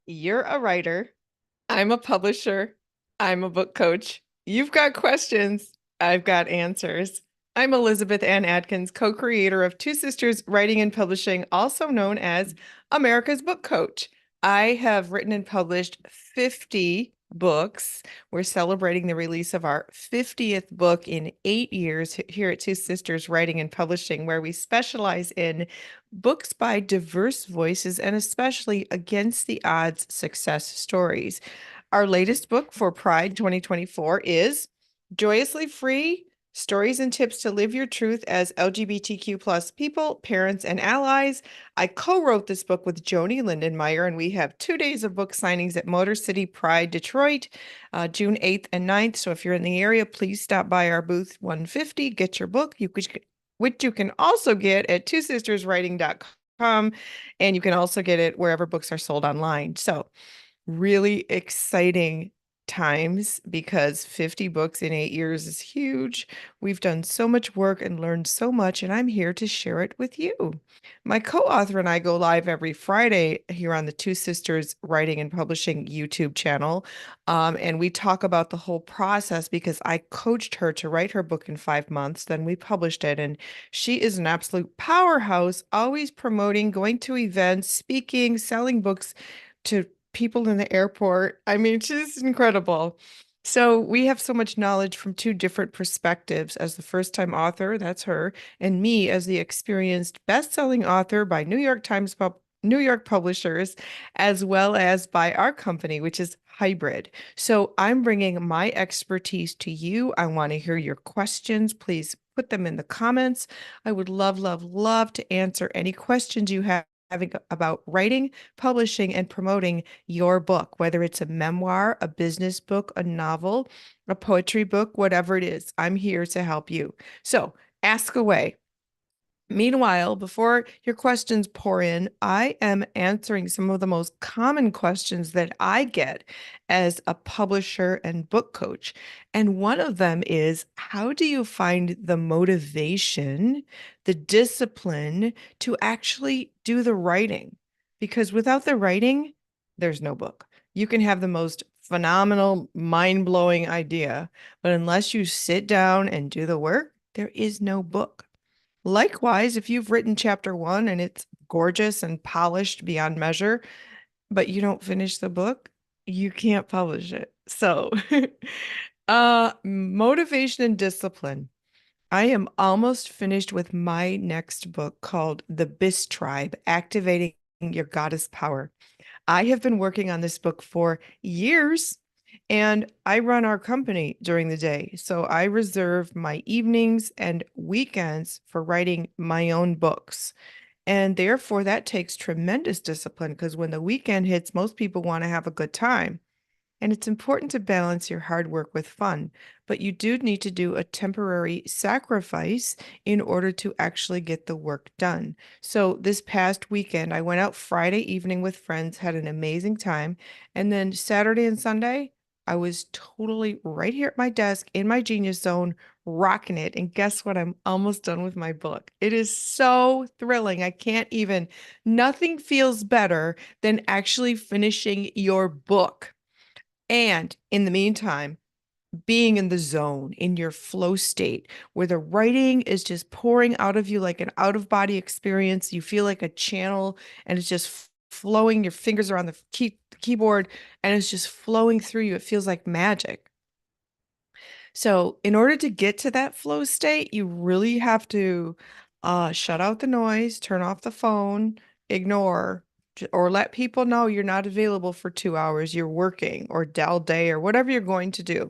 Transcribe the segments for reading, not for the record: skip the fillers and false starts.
You're a writer. I'm a publisher. I'm a book coach. You've got questions. I've got answers. I'm Elizabeth Ann Atkins, co-creator of Two Sisters Writing and Publishing, also known as America's Book Coach. I have written and published 50 books. We're celebrating the release of our 50th book in 8 years here at Two Sisters Writing and Publishing, where we specialize in books by diverse voices and especially against the odds success stories. Our latest book for Pride 2024 is Joyously Free: Stories and Tips to Live Your Truth as LGBTQ plus people, parents, and allies. I co-wrote this book with Joni Lindenmeyer, and we have 2 days of book signings at Motor City Pride Detroit, June 8th and 9th. So if you're in the area, please stop by our booth 150, get your book. Which you can also get at twosisterswriting.com, and you can also get it wherever books are sold online. So really exciting times because 50 books in 8 years is huge. We've done so much work and learned so much, and I'm here to share it with you. My co-author and I go live every Friday here on the Two Sisters Writing and Publishing YouTube channel. And we talk about the whole process because I coached her to write her book in 5 months. Then we published it, and she is an absolute powerhouse, always promoting, going to events, speaking, selling books to people in the airport. I mean, she's incredible. So we have so much knowledge from two different perspectives. As the first-time author, that's her, and me as the experienced best-selling author by New York publishers, as well as by our company, which is Hybrid. So I'm bringing my expertise to you. I want to hear your questions. Please put them in the comments. I would love, love, love to answer any questions you have having about writing, publishing, and promoting your book, whether it's a memoir, a business book, a novel, a poetry book, whatever it is. I'm here to help you. So ask away. Meanwhile, before your questions pour in, I am answering some of the most common questions that I get as a publisher and book coach. And one of them is, how do you find the motivation, the discipline to actually do the writing? Because without the writing, there's no book. You can have the most phenomenal, mind-blowing idea, but unless you sit down and do the work, there is no book. Likewise, if you've written chapter one and it's gorgeous and polished beyond measure, but you don't finish the book, you can't publish it. So, motivation and discipline. I am almost finished with my next book called The Bis Tribe: Activating Your Goddess Power. I have been working on this book for years, and I run our company during the day. So I reserve my evenings and weekends for writing my own books. And therefore, that takes tremendous discipline because when the weekend hits, most people want to have a good time. And it's important to balance your hard work with fun, but you do need to do a temporary sacrifice in order to actually get the work done. So this past weekend, I went out Friday evening with friends, had an amazing time, and then Saturday and Sunday, I was totally right here at my desk in my genius zone, rocking it. And guess what? I'm almost done with my book. It is so thrilling. I can't even, nothing feels better than actually finishing your book. And in the meantime, being in the zone, in your flow state, where the writing is just pouring out of you like an out of body experience. You feel like a channel and it's just flowing. Your fingers are on the keyboard and it's just flowing through you. It feels like magic. So, in order to get to that flow state, you really have to shut out the noise, turn off the phone, ignore, or let people know you're not available for 2 hours, you're working, or all day, or whatever you're going to do.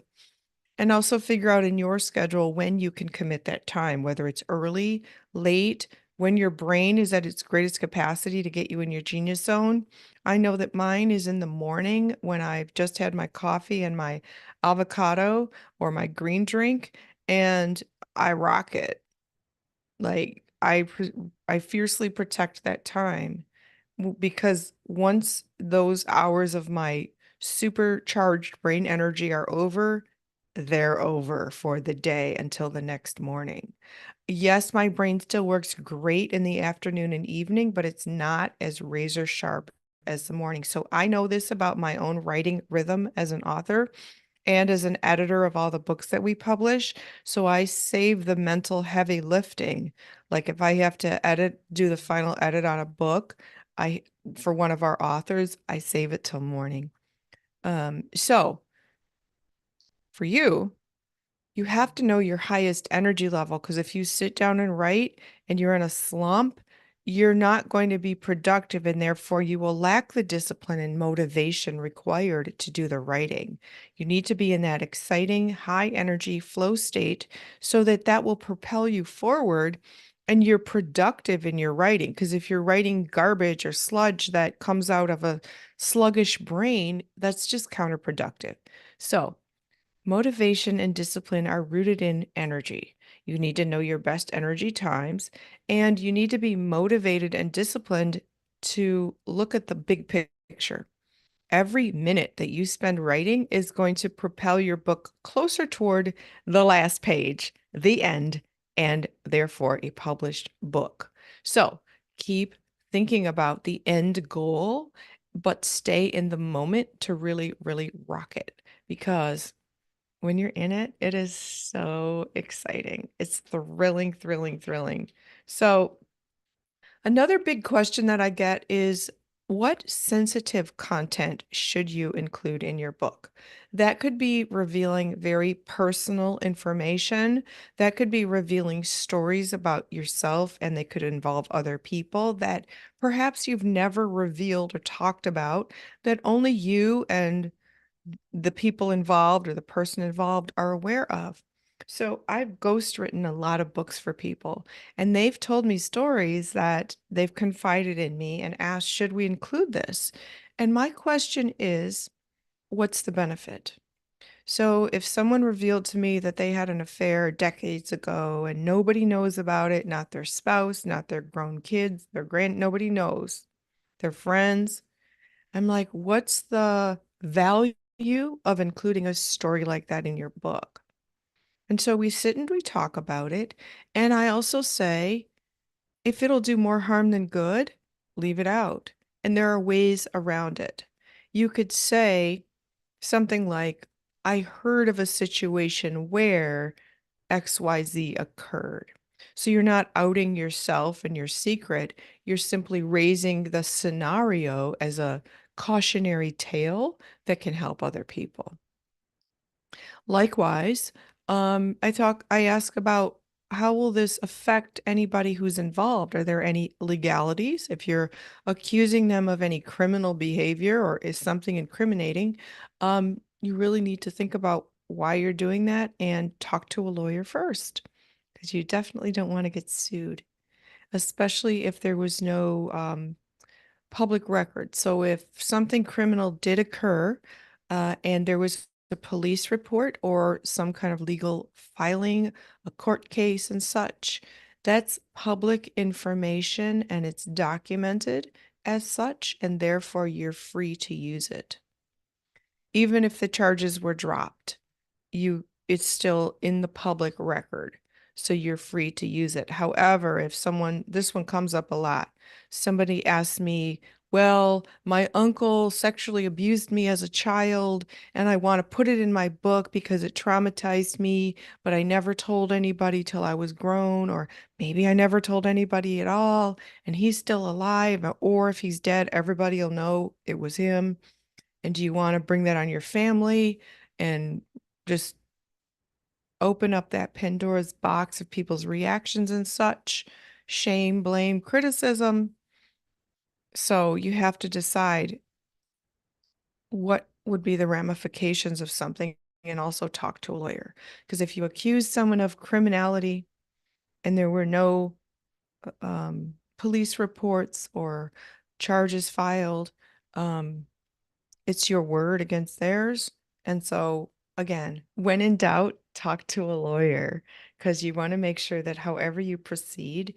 And also figure out in your schedule when you can commit that time, whether it's early, late, when your brain is at its greatest capacity to get you in your genius zone. I know that mine is in the morning when I've just had my coffee and my avocado or my green drink, and I rock it. Like I fiercely protect that time because once those hours of my supercharged brain energy are over, they're over for the day until the next morning. Yes, my brain still works great in the afternoon and evening, but it's not as razor sharp as the morning. So I know this about my own writing rhythm as an author and as an editor of all the books that we publish. So I save the mental heavy lifting. Like if I have to do the final edit on a book, I for one of our authors, I save it till morning. So for you, you have to know your highest energy level because if you sit down and write and you're in a slump, you're not going to be productive and therefore you will lack the discipline and motivation required to do the writing. You need to be in that exciting, high energy flow state so that that will propel you forward and you're productive in your writing. Because if you're writing garbage or sludge that comes out of a sluggish brain, that's just counterproductive. So, motivation and discipline are rooted in energy. You need to know your best energy times, and you need to be motivated and disciplined to look at the big picture. Every minute that you spend writing is going to propel your book closer toward the last page, the end, and therefore a published book. So keep thinking about the end goal, but stay in the moment to really, really rock it because when you're in it, it is so exciting. It's thrilling, thrilling, thrilling. So, another big question that I get is what sensitive content should you include in your book? That could be revealing very personal information. That could be revealing stories about yourself, and they could involve other people that perhaps you've never revealed or talked about, that only you and the people involved or the person involved are aware of. So I've ghostwritten a lot of books for people, and they've told me stories that they've confided in me and asked, should we include this? And my question is, what's the benefit? So if someone revealed to me that they had an affair decades ago and nobody knows about it, not their spouse, not their grown kids, nobody knows, their friends, I'm like, what's the value of including a story like that in your book? And so we sit and we talk about it. And I also say, if it'll do more harm than good, leave it out. And there are ways around it. You could say something like, I heard of a situation where XYZ occurred. So you're not outing yourself and your secret. You're simply raising the scenario as a cautionary tale that can help other people. Likewise, I ask about how will this affect anybody who's involved? Are there any legalities? If you're accusing them of any criminal behavior or is something incriminating, you really need to think about why you're doing that and talk to a lawyer first, because you definitely don't want to get sued, especially if there was no public record. So if something criminal did occur, and there was a police report or some kind of legal filing, a court case and such, that's public information and it's documented as such, and therefore you're free to use it. Even if the charges were dropped, it's still in the public record, so you're free to use it. However, if this one comes up a lot. Somebody asks me, well, my uncle sexually abused me as a child, and I want to put it in my book because it traumatized me, but I never told anybody till I was grown, or maybe I never told anybody at all, and he's still alive, or if he's dead, everybody will know it was him. And do you want to bring that on your family and just open up that Pandora's box of people's reactions and such? Shame, blame, criticism. So you have to decide what would be the ramifications of something and also talk to a lawyer. Because if you accuse someone of criminality and there were no police reports or charges filed, um, it's your word against theirs. And so, again, when in doubt, talk to a lawyer because you want to make sure that however you proceed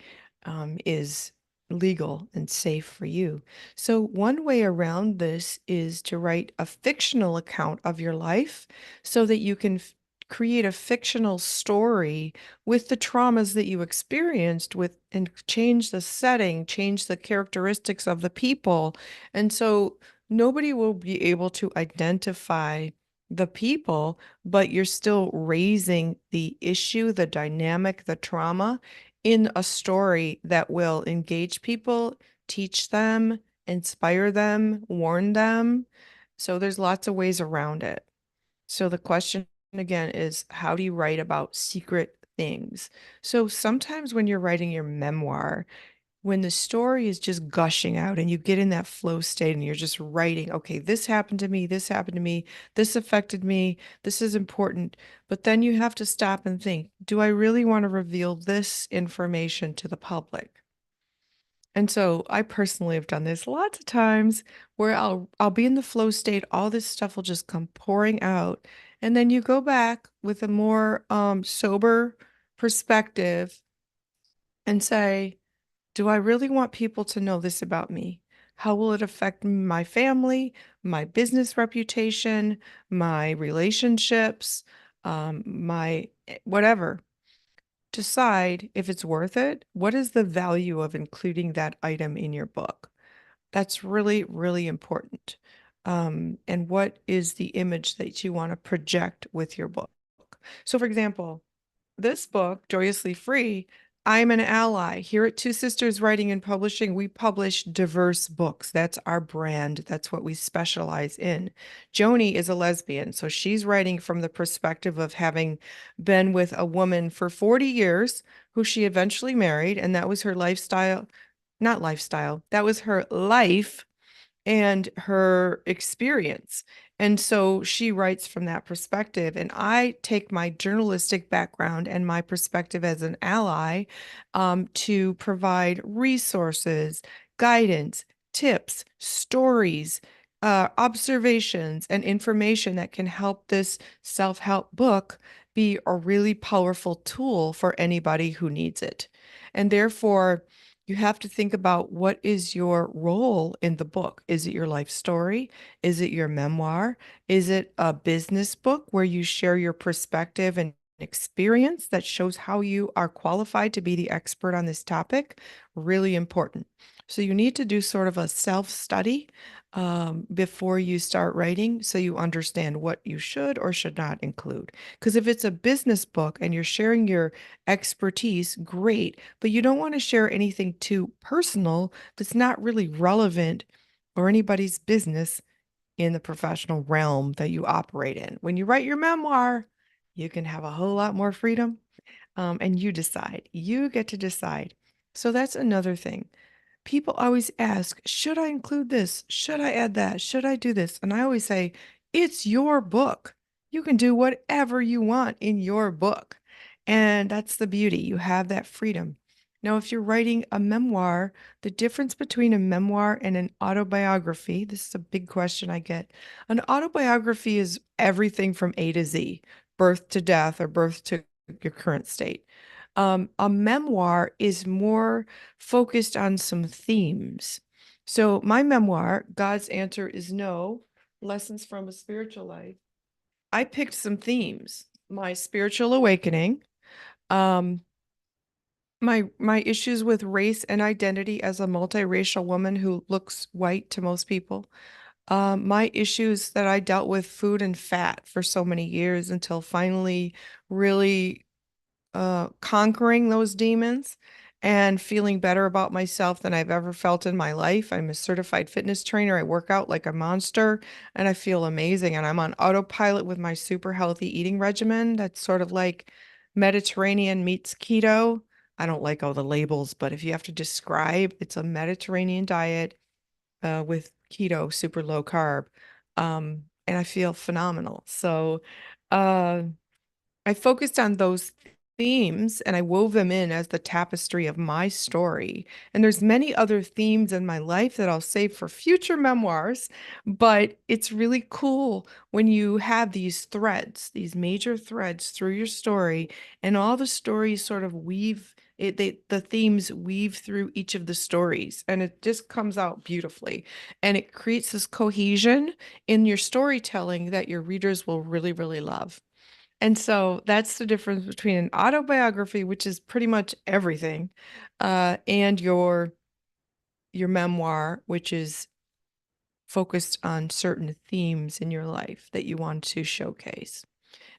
is legal and safe for you. So, one way around this is to write a fictional account of your life so that you can create a fictional story with the traumas that you experienced with and change the setting, change the characteristics of the people. And so nobody will be able to identify the people, but you're still raising the issue, the dynamic, the trauma in a story that will engage people, teach them, inspire them, warn them. So there's lots of ways around it. So the question again is, how do you write about secret things? So sometimes when you're writing your memoir, when the story is just gushing out and you get in that flow state and you're just writing, okay, this happened to me, this happened to me, this affected me, this is important. But then you have to stop and think, do I really want to reveal this information to the public? And so I personally have done this lots of times where I'll be in the flow state, all this stuff will just come pouring out. And then you go back with a more sober perspective and say, do I really want people to know this about me? How will it affect my family, my business reputation, my relationships, my whatever? Decide if it's worth it. What is the value of including that item in your book? That's really, really important. And what is the image that you want to project with your book? So, for example, this book, Joyously Free, I'm an ally. Here at Two Sisters Writing and Publishing, we publish diverse books. That's our brand. That's what we specialize in. Joni is a lesbian, so she's writing from the perspective of having been with a woman for 40 years who she eventually married, and that was her lifestyle, not lifestyle, that was her life and her experience. And so she writes from that perspective. And I take my journalistic background and my perspective as an ally to provide resources, guidance, tips, stories, observations, and information that can help this self-help book be a really powerful tool for anybody who needs it. And therefore, you have to think about what is your role in the book. Is it your life story? Is it your memoir? Is it a business book where you share your perspective and experience that shows how you are qualified to be the expert on this topic? Really important. So you need to do sort of a self-study before you start writing so you understand what you should or should not include. Because if it's a business book and you're sharing your expertise, great, but you don't want to share anything too personal that's not really relevant or anybody's business in the professional realm that you operate in. When you write your memoir, you can have a whole lot more freedom, and you decide. You get to decide. So that's another thing. People always ask, should I include this? Should I add that? Should I do this? And I always say, it's your book. You can do whatever you want in your book. And that's the beauty. You have that freedom. Now, if you're writing a memoir, the difference between a memoir and an autobiography, this is a big question I get. An autobiography is everything from A to Z, birth to death or birth to your current state. A memoir is more focused on some themes. So my memoir, God's Answer is No, Lessons from a Spiritual Life. I picked some themes. My spiritual awakening, um, my issues with race and identity as a multiracial woman who looks white to most people. My issues that I dealt with food and fat for so many years until finally really conquering those demons and feeling better about myself than I've ever felt in my life. I'm a certified fitness trainer. I work out like a monster and I feel amazing. And I'm on autopilot with my super healthy eating regimen. That's sort of like Mediterranean meets keto. I don't like all the labels, but if you have to describe, it's a Mediterranean diet with keto, super low carb. And I feel phenomenal. So, uh, I focused on those themes and I wove them in as the tapestry of my story. And there's many other themes in my life that I'll save for future memoirs, but it's really cool when you have these threads, these major threads through your story, and all the stories sort of weave it, the themes weave through each of the stories, and it just comes out beautifully. And it creates this cohesion in your storytelling that your readers will really, really love. And so that's the difference between an autobiography, which is pretty much everything, and your memoir, which is focused on certain themes in your life that you want to showcase.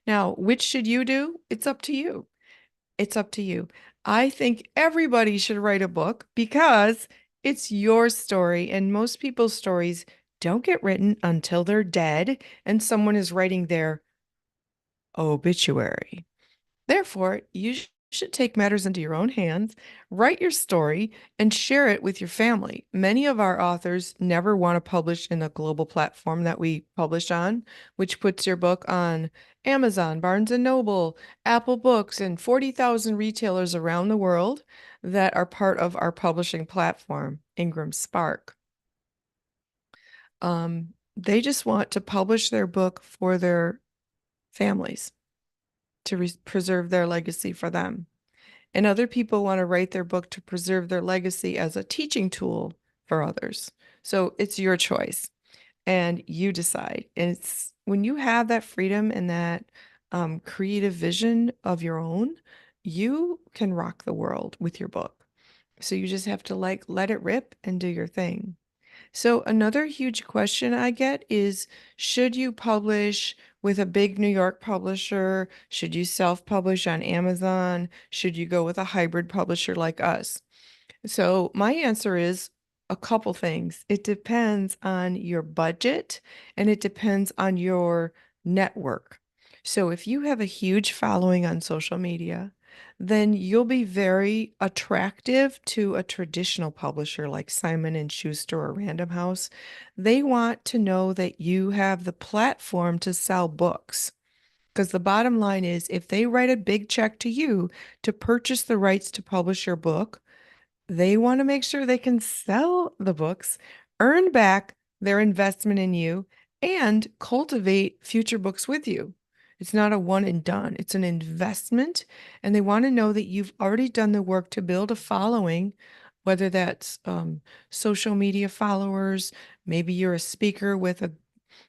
Now, which should you do? It's up to you. It's up to you. I think everybody should write a book because it's your story, and most people's stories don't get written until they're dead and someone is writing their obituary. Therefore, you should take matters into your own hands, write your story, and share it with your family. Many of our authors never want to publish in a global platform that we publish on, which puts your book on Amazon, Barnes& and Noble, Apple Books, and 40,000 retailers around the world that are part of our publishing platform, Ingram Spark. They just want to publish their book for their families to preserve their legacy for them. And other people want to write their book to preserve their legacy as a teaching tool for others. So it's your choice and you decide. And it's when you have that freedom and that creative vision of your own, you can rock the world with your book. So you just have to like let it rip and do your thing. So another huge question I get is, should you publish with a big New York publisher? Should you self-publish on Amazon? Should you go with a hybrid publisher like us? So my answer is a couple things. It depends on your budget and it depends on your network. So if you have a huge following on social media, then you'll be very attractive to a traditional publisher like Simon and Schuster or Random House. They want to know that you have the platform to sell books. Because the bottom line is, if they write a big check to you to purchase the rights to publish your book, they want to make sure they can sell the books, earn back their investment in you, and cultivate future books with you. It's not a one and done, it's an investment. And they want to know that you've already done the work to build a following, whether that's social media followers, maybe you're a speaker with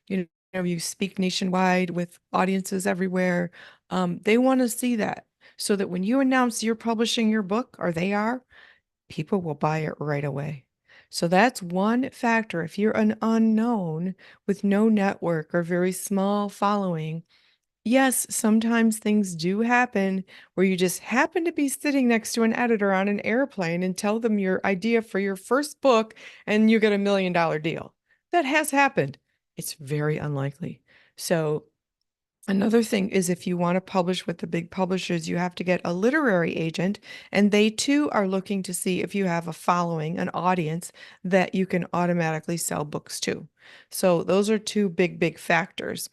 you speak nationwide with audiences everywhere. They want to see that so that when you announce you're publishing your book, or they are, people will buy it right away. So that's one factor. If you're an unknown with no network or very small following, yes, sometimes things do happen where you just happen to be sitting next to an editor on an airplane and tell them your idea for your first book and you get $1 million deal. That has happened. It's very unlikely. So another thing is, if you want to publish with the big publishers, you have to get a literary agent, and they too are looking to see if you have a following, an audience that you can automatically sell books to. So those are two big, big factors.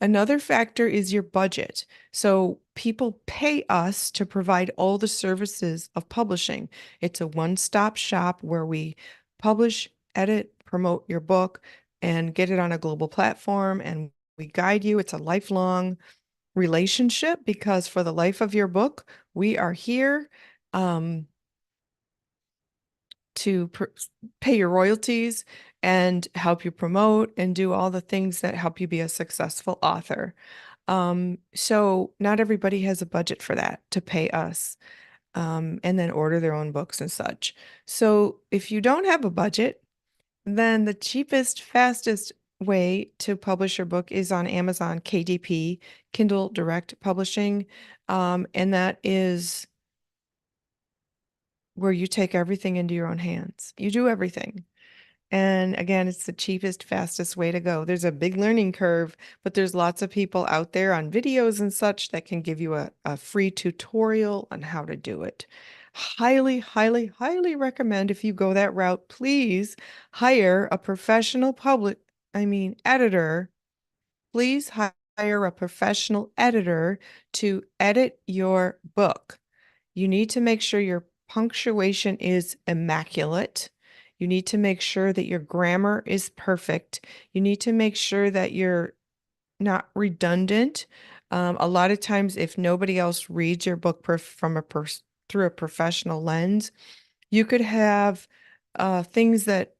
Another factor is your budget. So people pay us to provide all the services of publishing. It's a one-stop shop where we publish, edit, promote your book, and get it on a global platform, and we guide you. It's a lifelong relationship because for the life of your book, we are here to pay your royalties and help you promote and do all the things that help you be a successful author. So not everybody has a budget for that to pay us, and then order their own books and such. So if you don't have a budget, then the cheapest, fastest way to publish your book is on Amazon KDP, Kindle Direct Publishing. And that is where you take everything into your own hands. You do everything. And again, it's the cheapest, fastest way to go. There's a big learning curve, but there's lots of people out there on videos and such that can give you a free tutorial on how to do it. Highly, highly, highly recommend, if you go that route, please hire a professional editor. Please hire a professional editor to edit your book. You need to make sure your punctuation is immaculate. You need to make sure that your grammar is perfect. You need to make sure that you're not redundant. A lot of times, if nobody else reads your book through a professional lens, you could have things that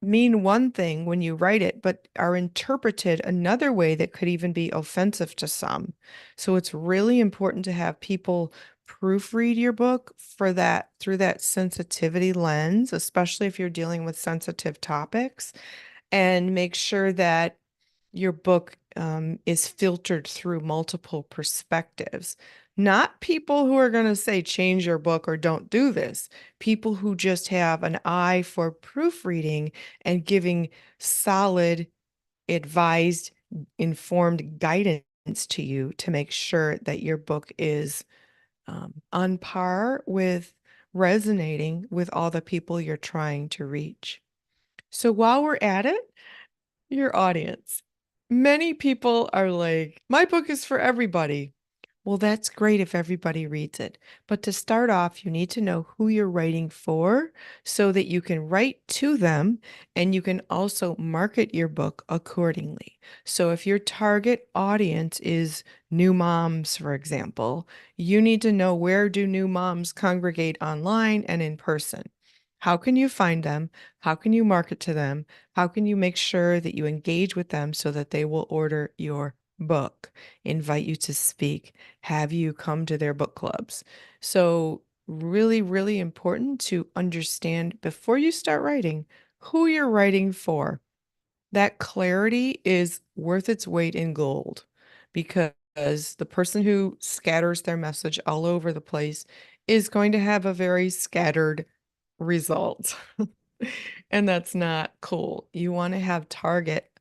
mean one thing when you write it, but are interpreted another way that could even be offensive to some. So it's really important to have people proofread your book for that through that sensitivity lens, especially if you're dealing with sensitive topics, and make sure that your book is filtered through multiple perspectives. Not people who are going to say change your book or don't do this. People who just have an eye for proofreading and giving solid, advised, informed guidance to you to make sure that your book is on par with resonating with all the people you're trying to reach. So while we're at it, your audience. Many people are like, my book is for everybody. Well, that's great if everybody reads it. But to start off, you need to know who you're writing for so that you can write to them and you can also market your book accordingly. So if your target audience is new moms, for example, you need to know where do new moms congregate online and in person. How can you find them? How can you market to them? How can you make sure that you engage with them so that they will order your book, invite you to speak, have you come to their book clubs? So, really, really important to understand before you start writing who you're writing for. That clarity is worth its weight in gold because the person who scatters their message all over the place is going to have a very scattered result. And that's not cool. You want to have target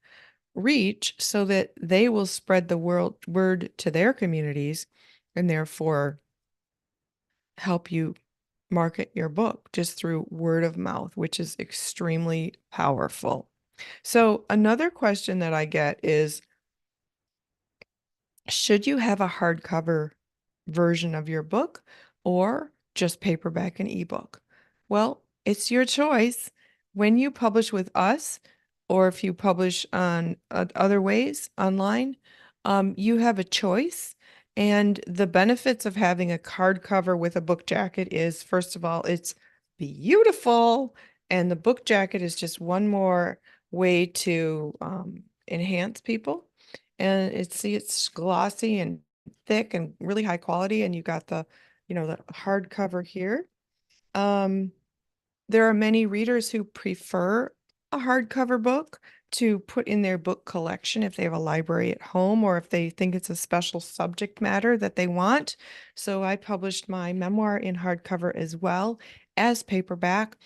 reach so that they will spread the word to their communities and therefore help you market your book just through word of mouth, which is extremely powerful. So another question that I get is, should you have a hardcover version of your book or just paperback and ebook? Well, it's your choice. When you publish with us, or if you publish on other ways online, you have a choice. And the benefits of having a hardcover with a book jacket is, first of all, it's beautiful. And the book jacket is just one more way to enhance people. And it's glossy and thick and really high quality, and you got the hardcover here. Um, there are many readers who prefer a hardcover book to put in their book collection if they have a library at home or if they think it's a special subject matter that they want. So I published my memoir in hardcover as well as paperback.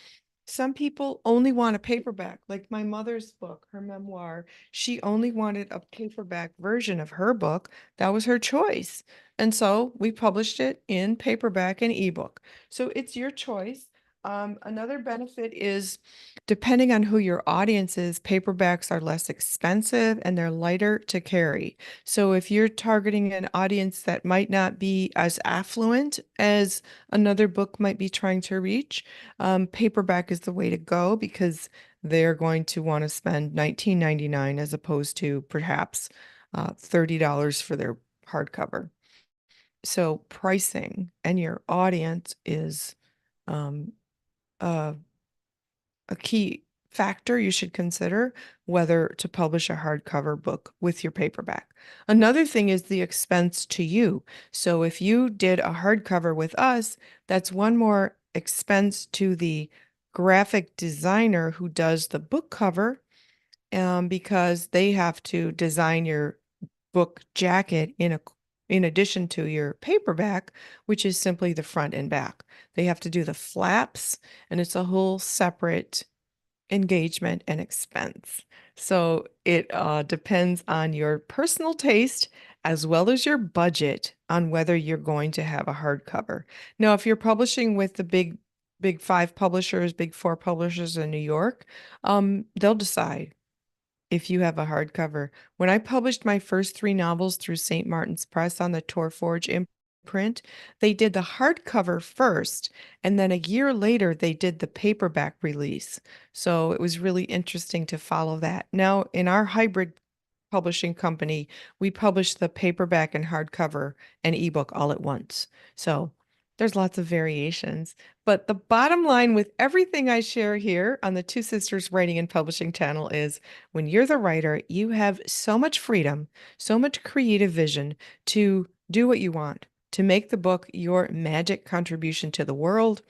Some people only want a paperback, like my mother's book, her memoir. She only wanted a paperback version of her book. That was her choice. And so we published it in paperback and ebook. So it's your choice. Another benefit is depending on who your audience is, paperbacks are less expensive and they're lighter to carry. So if you're targeting an audience that might not be as affluent as another book might be trying to reach, paperback is the way to go because they're going to want to spend $19.99 as opposed to perhaps $30 for their hardcover. So pricing and your audience is um, a, a key factor you should consider whether to publish a hardcover book with your paperback. Another thing is the expense to you. So if you did a hardcover with us, that's one more expense to the graphic designer who does the book cover, because they have to design your book jacket in addition to your paperback, which is simply the front and back. They have to do the flaps, and it's a whole separate engagement and expense. So it depends on your personal taste as well as your budget on whether you're going to have a hardcover. Now, if you're publishing with the big five publishers, big four publishers in New York, they'll decide if you have a hardcover. When I published my first three novels through St. Martin's Press on the Tor Forge imprint, they did the hardcover first, and then a year later, they did the paperback release. So it was really interesting to follow that. Now, in our hybrid publishing company, we publish the paperback and hardcover and ebook all at once. So There's lots of variations, but the bottom line with everything I share here on the Two Sisters Writing and Publishing channel is when you're the writer, you have so much freedom, so much creative vision to do what you want, to make the book your magic contribution to the world.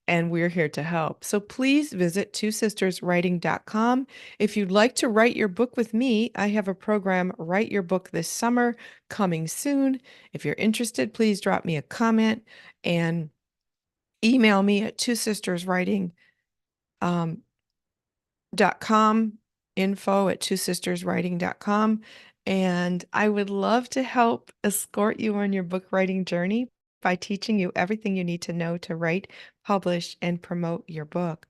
And we're here to help. So please visit twosisterswriting.com. If you'd like to write your book with me, I have a program, Write Your Book This Summer, coming soon. If you're interested, please drop me a comment and email me at twosisterswriting.com, info@twosisterswriting.com. And I would love to help escort you on your book writing journey by teaching you everything you need to know to write, publish, and promote your book.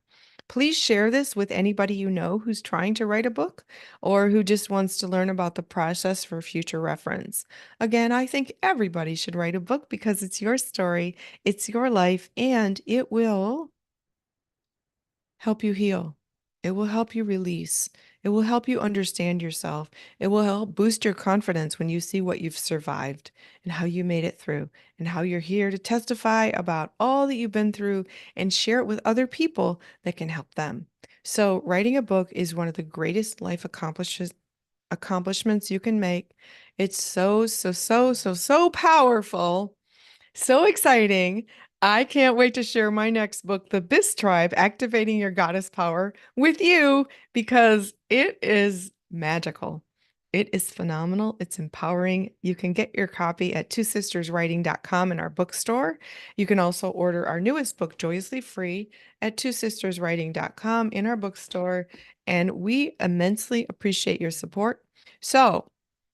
Please share this with anybody you know who's trying to write a book or who just wants to learn about the process for future reference. Again, I think everybody should write a book because it's your story, it's your life, and it will help you heal. It will help you release. It will help you understand yourself. It will help boost your confidence when you see what you've survived and how you made it through and how you're here to testify about all that you've been through and share it with other people that can help them. So, writing a book is one of the greatest life accomplishments you can make. It's so powerful. So exciting. I can't wait to share my next book, The Bis Tribe, Activating Your Goddess Power, with you because it is magical. It is phenomenal. It's empowering. You can get your copy at twosisterswriting.com in our bookstore. You can also order our newest book, Joyously Free, at twosisterswriting.com in our bookstore. And we immensely appreciate your support. So,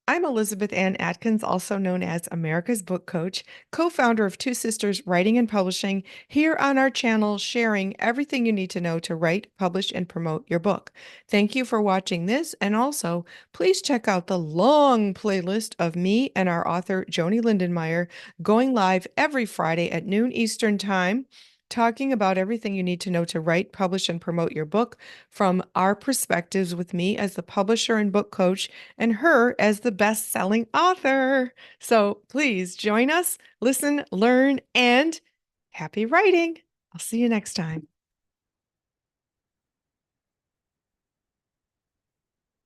I'm Elizabeth Ann Atkins, also known as America's Book Coach, co-founder of Two Sisters Writing and Publishing, here on our channel, sharing everything you need to know to write, publish, and promote your book. Thank you for watching this, and also please check out the long playlist of me and our author, Joni Lindenmeyer, going live every Friday at noon Eastern Time, talking about everything you need to know to write, publish, and promote your book from our perspectives with me as the publisher and book coach and her as the best-selling author. So please join us, listen, learn, and happy writing. I'll see you next time.